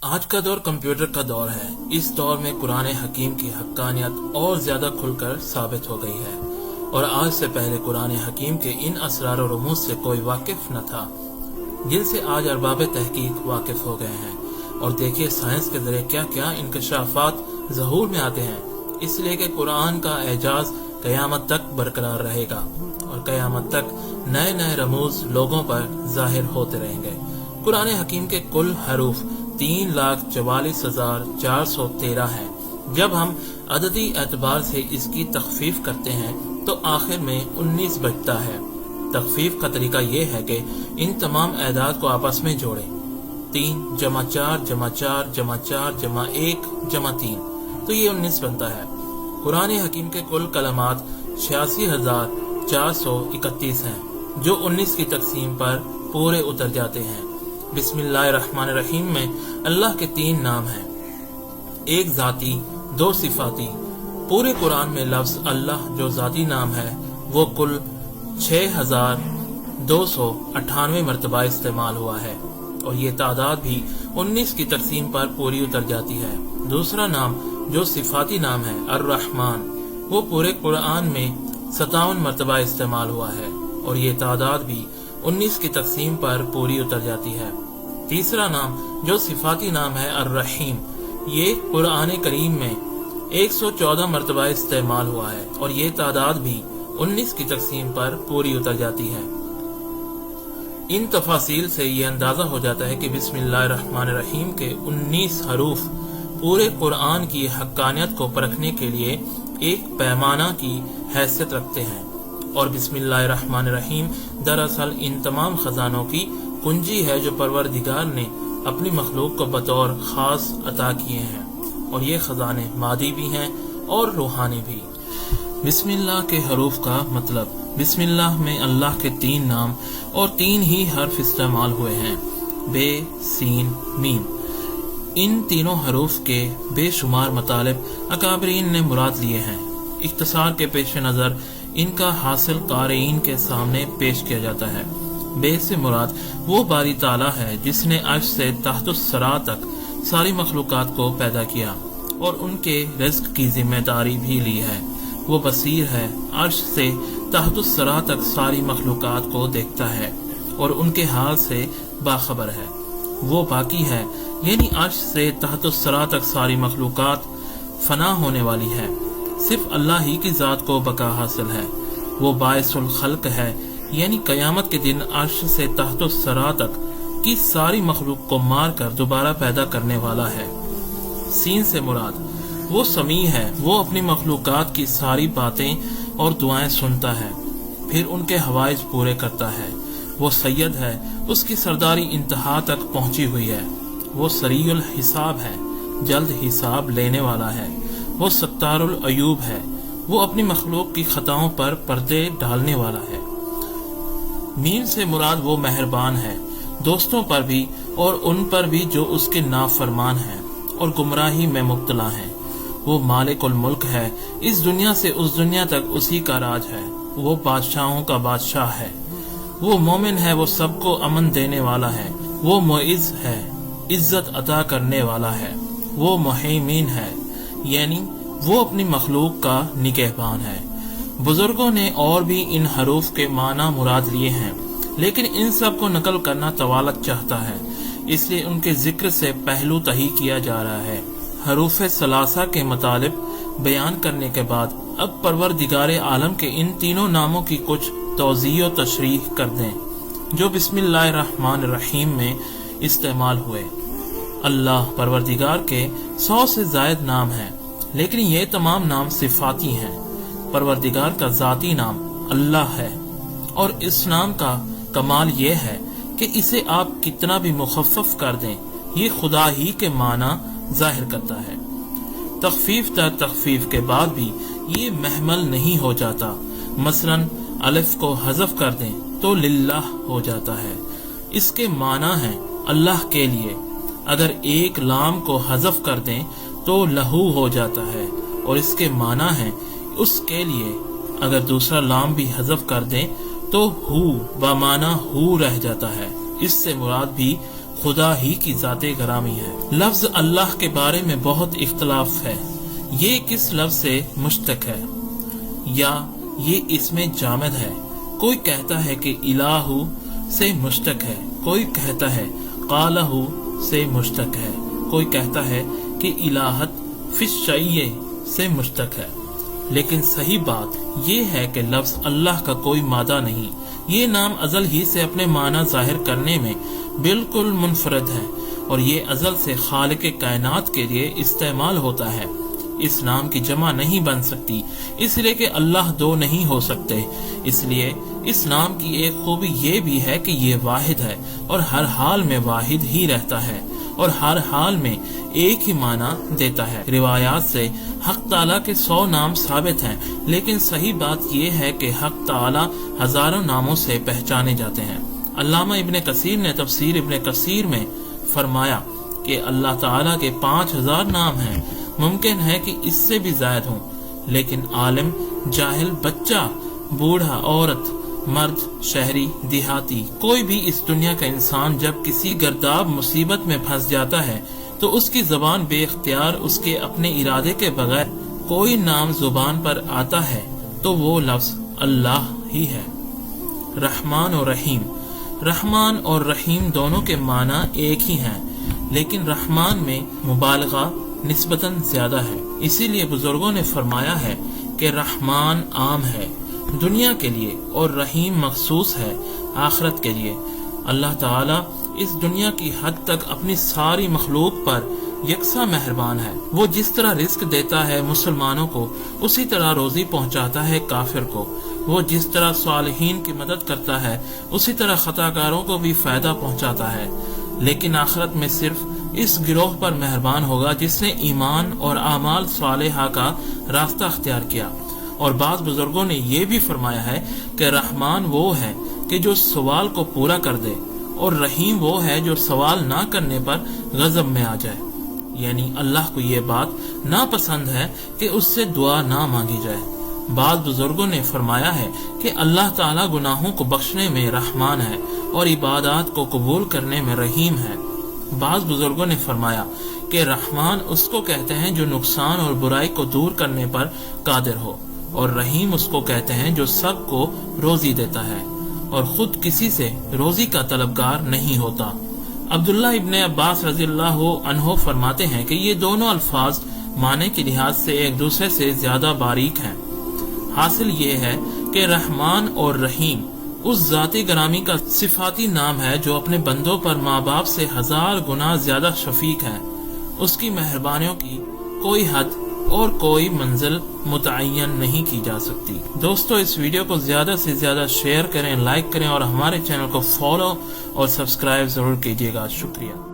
آج کا دور کمپیوٹر کا دور ہے۔ اس دور میں قرآن حکیم کی حقانیت اور زیادہ کھل کر ثابت ہو گئی ہے، اور آج سے پہلے قرآن حکیم کے ان اسرار و رموز سے کوئی واقف نہ تھا جن سے آج ارباب تحقیق واقف ہو گئے ہیں۔ اور دیکھیے سائنس کے ذریعے کیا کیا انکشافات ظہور میں آتے ہیں، اس لیے کہ قرآن کا اعجاز قیامت تک برقرار رہے گا اور قیامت تک نئے نئے رموز لوگوں پر ظاہر ہوتے رہیں گے۔ قرآن حکیم کے کل حروف 3,44,413 ہیں۔ جب ہم عددی اعتبار سے اس کی تخفیف کرتے ہیں تو آخر میں 19 بچتا ہے۔ تخفیف کا طریقہ یہ ہے کہ ان تمام اعداد کو آپس میں جوڑیں، 3 جمع 4 جمع 4 جمع 4 جمع 1 جمع 3، تو یہ 19 بنتا ہے۔ قرآن حکیم کے کل کلمات 86,431 ہیں، جو 19 کی تقسیم پر پورے اتر جاتے ہیں۔ بسم اللہ الرحمن الرحیم میں اللہ کے 3 نام ہیں، ایک ذاتی، 2 صفاتی۔ پورے قرآن میں لفظ اللہ جو ذاتی نام ہے وہ کل 6,298 مرتبہ استعمال ہوا ہے، اور یہ تعداد بھی 19 کی تقسیم پر پوری اتر جاتی ہے۔ دوسرا نام جو صفاتی نام ہے الرحمن، وہ پورے قرآن میں 57 مرتبہ استعمال ہوا ہے، اور یہ تعداد بھی 19 کی تقسیم پر پوری اتر جاتی ہے۔ تیسرا نام جو صفاتی نام ہے الرحیم، یہ قرآن کریم میں 114 مرتبہ استعمال ہوا ہے، اور یہ تعداد بھی 19 کی تقسیم پر پوری اتر جاتی ہے۔ ان تفاصیل سے یہ اندازہ ہو جاتا ہے کہ بسم اللہ الرحمن الرحیم کے 19 حروف پورے قرآن کی حقانیت کو پرکھنے کے لیے ایک پیمانہ کی حیثیت رکھتے ہیں، اور بسم اللہ الرحمن الرحیم دراصل ان تمام خزانوں کی کنجی ہے جو پروردگار نے اپنی مخلوق کو بطور خاص عطا کیے ہیں، اور یہ خزانے مادی بھی ہیں اور روحانی بھی۔ بسم اللہ کے حروف کا مطلب: بسم اللہ میں اللہ کے 3 نام اور 3 ہی حرف استعمال ہوئے ہیں، بے، سین، میم۔ ان تینوں حروف کے بے شمار مطالب اکابرین نے مراد لیے ہیں۔ اختصار کے پیش نظر ان کا حاصل قارئین کے سامنے پیش کیا جاتا ہے۔ بے سے مراد وہ باری تعالیٰ ہے جس نے عرش سے تحت الثری تک ساری مخلوقات کو پیدا کیا اور ان کے رزق کی ذمہ داری بھی لی ہے۔ وہ بصیر ہے، عرش سے تحت الثری تک ساری مخلوقات کو دیکھتا ہے اور ان کے حال سے باخبر ہے۔ وہ باقی ہے، یعنی عرش سے تحت الثری تک ساری مخلوقات فنا ہونے والی ہے، صرف اللہ ہی کی ذات کو بقا حاصل ہے۔ وہ باعث الخلق ہے، یعنی قیامت کے دن عرش سے تحت الثری تک کی ساری مخلوق کو مار کر دوبارہ پیدا کرنے والا ہے۔ سین سے مراد وہ سمیع ہے، وہ اپنی مخلوقات کی ساری باتیں اور دعائیں سنتا ہے، پھر ان کے حوائج پورے کرتا ہے۔ وہ سید ہے، اس کی سرداری انتہا تک پہنچی ہوئی ہے۔ وہ سریع الحساب ہے، جلد حساب لینے والا ہے۔ وہ ستار العیوب ہے، وہ اپنی مخلوق کی خطاؤں پر پردے ڈالنے والا ہے۔ میم سے مراد وہ مہربان ہے، دوستوں پر بھی اور ان پر بھی جو اس کے نافرمان ہیں اور گمراہی میں مبتلا ہیں۔ وہ مالک الملک ہے، اس دنیا سے اس دنیا تک اسی کا راج ہے۔ وہ بادشاہوں کا بادشاہ ہے۔ وہ مومن ہے، وہ سب کو امن دینے والا ہے۔ وہ معز ہے، عزت عطا کرنے والا ہے۔ وہ محیمین ہے، یعنی وہ اپنی مخلوق کا نگہبان ہے۔ بزرگوں نے اور بھی ان حروف کے معنی مراد لیے ہیں، لیکن ان سب کو نقل کرنا طوالت چاہتا ہے، اس لیے ان کے ذکر سے پہلو تہی کیا جا رہا ہے۔ حروف ثلاثہ کے مطالب بیان کرنے کے بعد اب پروردگار عالم کے ان تینوں ناموں کی کچھ توضیح و تشریح کر دیں جو بسم اللہ الرحمن الرحیم میں استعمال ہوئے۔ اللہ پروردگار کے 100 سے زائد نام ہیں، لیکن یہ تمام نام صفاتی ہیں۔ پروردگار کا ذاتی نام اللہ ہے، اور اس نام کا کمال یہ ہے کہ اسے آپ کتنا بھی مخفف کر دیں یہ خدا ہی کے معنی ظاہر کرتا ہے۔ تخفیف در تخفیف کے بعد بھی یہ محمل نہیں ہو جاتا۔ مثلا الف کو حذف کر دیں تو للہ ہو جاتا ہے، اس کے معنی ہے اللہ کے لیے۔ اگر ایک لام کو حذف کر دیں تو لہو ہو جاتا ہے، اور اس کے معنی ہے اس کے لیے۔ اگر دوسرا لام بھی حذف کر دیں تو ہو بمعنی ہو رہ جاتا ہے۔ اس سے مراد بھی خدا ہی کی ذات گرامی ہے۔ لفظ اللہ کے بارے میں بہت اختلاف ہے، یہ کس لفظ سے مشتق ہے یا یہ اس میں جامد ہے۔ کوئی کہتا ہے کہ الہ سے مشتق ہے، کوئی کہتا ہے قالہ سے مشتق ہے، کوئی کہتا ہے کہ الہت فی الشیء سے مشتق ہے، لیکن صحیح بات یہ ہے کہ لفظ اللہ کا کوئی مادہ نہیں، یہ نام ازل ہی سے اپنے معنی ظاہر کرنے میں بالکل منفرد ہے اور یہ ازل سے خالق کائنات کے لیے استعمال ہوتا ہے۔ اس نام کی جمع نہیں بن سکتی، اس لیے کہ اللہ دو نہیں ہو سکتے، اس لیے اس نام کی ایک خوبی یہ بھی ہے کہ یہ واحد ہے اور ہر حال میں واحد ہی رہتا ہے اور ہر حال میں ایک ہی معنی دیتا ہے۔ روایات سے حق تعالیٰ کے 100 نام ثابت ہیں، لیکن صحیح بات یہ ہے کہ حق تعالیٰ ہزاروں ناموں سے پہچانے جاتے ہیں۔ علامہ ابن کثیر نے تفسیر ابن کثیر میں فرمایا کہ اللہ تعالیٰ کے 5000 نام ہیں، ممکن ہے کہ اس سے بھی زائد ہوں، لیکن عالم، جاہل، بچہ، بوڑھا، عورت، مرد، شہری، دیہاتی، کوئی بھی اس دنیا کا انسان جب کسی گرداب مصیبت میں پھنس جاتا ہے تو اس کی زبان بے اختیار اس کے اپنے ارادے کے بغیر کوئی نام زبان پر آتا ہے تو وہ لفظ اللہ ہی ہے۔ رحمان اور رحیم، رحمان اور رحیم دونوں کے معنی ایک ہی ہیں، لیکن رحمان میں مبالغہ نسبتاً زیادہ ہے، اسی لیے بزرگوں نے فرمایا ہے کہ رحمان عام ہے دنیا کے لیے اور رحیم مخصوص ہے آخرت کے لیے۔ اللہ تعالیٰ اس دنیا کی حد تک اپنی ساری مخلوق پر یکساں مہربان ہے، وہ جس طرح رزق دیتا ہے مسلمانوں کو اسی طرح روزی پہنچاتا ہے کافر کو، وہ جس طرح صالحین کی مدد کرتا ہے اسی طرح خطا کاروں کو بھی فائدہ پہنچاتا ہے، لیکن آخرت میں صرف اس گروہ پر مہربان ہوگا جس نے ایمان اور اعمال صالحہ کا راستہ اختیار کیا۔ اور بعض بزرگوں نے یہ بھی فرمایا ہے کہ رحمان وہ ہے کہ جو سوال کو پورا کر دے اور رحیم وہ ہے جو سوال نہ کرنے پر غضب میں آ جائے، یعنی اللہ کو یہ بات ناپسند ہے کہ اس سے دعا نہ مانگی جائے۔ بعض بزرگوں نے فرمایا ہے کہ اللہ تعالیٰ گناہوں کو بخشنے میں رحمان ہے اور عبادات کو قبول کرنے میں رحیم ہے۔ بعض بزرگوں نے فرمایا کہ رحمان اس کو کہتے ہیں جو نقصان اور برائی کو دور کرنے پر قادر ہو، اور رحیم اس کو کہتے ہیں جو سب کو روزی دیتا ہے اور خود کسی سے روزی کا طلبگار نہیں ہوتا۔ عبداللہ ابن عباس رضی اللہ عنہ فرماتے ہیں کہ یہ دونوں الفاظ معنی کے لحاظ سے ایک دوسرے سے زیادہ باریک ہیں۔ حاصل یہ ہے کہ رحمان اور رحیم اس ذاتی گرامی کا صفاتی نام ہے جو اپنے بندوں پر ماں باپ سے 1000 گنا زیادہ شفیق ہے۔ اس کی مہربانیوں کی کوئی حد اور کوئی منزل متعین نہیں کی جا سکتی۔ دوستو، اس ویڈیو کو زیادہ سے زیادہ شیئر کریں، لائک کریں اور ہمارے چینل کو فالو اور سبسکرائب ضرور کیجیے گا۔ شکریہ۔